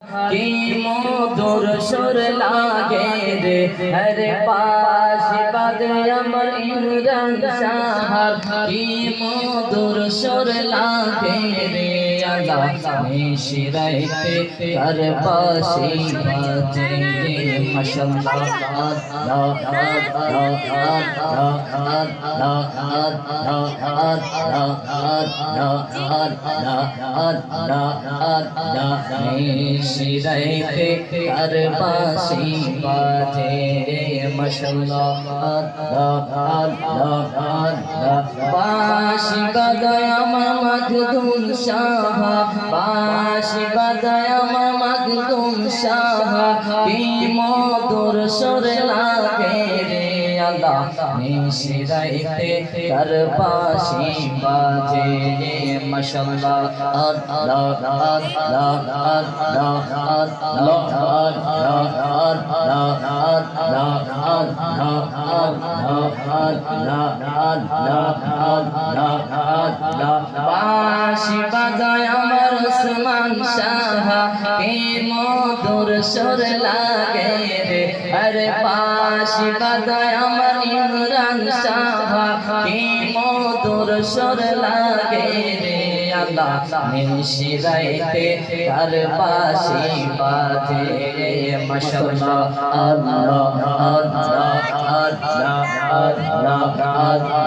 কি মধুর সুর লাগে রে হরে পাশে বাজে আমার ইমরান সাহার কি মধুর সুর লাগে রে আল্লাহ নিশিরাইতে কার পাশে বাজে মাশাআল্লাহ নিশিরাইতে কার পাশে বাজে বাঁশি বাজায় আমার মাখদুম শাহ বাঁশি বাজায় আমার মাখদুম শাহ কি মধুর সুর লাগে রে আল্লাহ নিশিরাইতে কার পাশে বাজে মাশাআল্লাহ আল্লাহ আল্লাহ আল্লাহ বাঁশি বাজায় আমার ওসমান শাহ কি মধুর সুর লাগে রে আরে বাঁশি বাজায় আমার ইমরান শাহ কি মধুর সুর লাগে রে আল্লাহ নিশিরাইতে কার পাশে বাজে মাশাআল্লাহ আল্লাহ আল্লাহ আল্লাহ আল্লাহ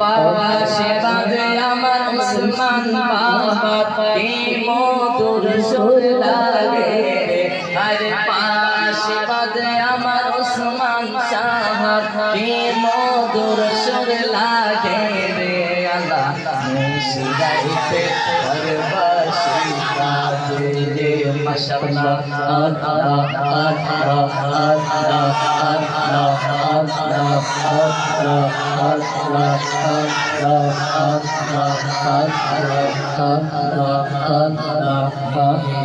পাশে বাজে আমার মুসলমান বাবা কি মধুর সুর লাগে আরে পাশে বাজে আমার ওসমান শাহ কি মধুর সুর লাগে রে আল্লাহ নিশিরাইতে কার পাশে বাজে মাশাআল্লাহ আল্লাহ আল্লাহ আল্লাহ আল্লাহ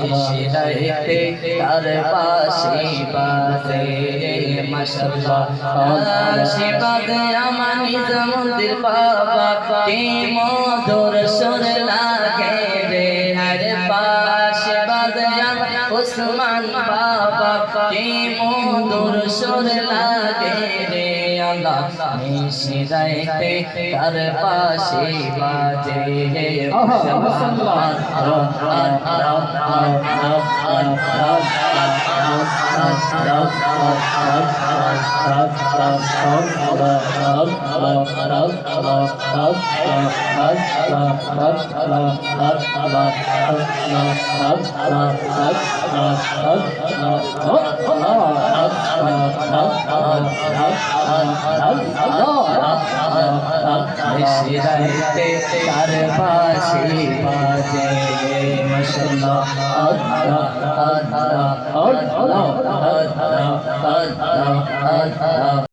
নিশিরাইতে কার পাশে বাজে মাশাআল্লাহ পাশে বাজে আমার নিজামুদ্দিন বাবা কি মধুর সুর লাগে রে হরে পাশে বাজে আমার ওসমান বাবা কি মধুর সুর লাগে রে আল্লাহ নিশিরাইতে কার পাশে বাজে নিশিরাইতে কার পাশে বাজে মাশাআল্লাহ আল্লাহ আল্লাহ আল্লাহ আল্লাহ আল্লাহ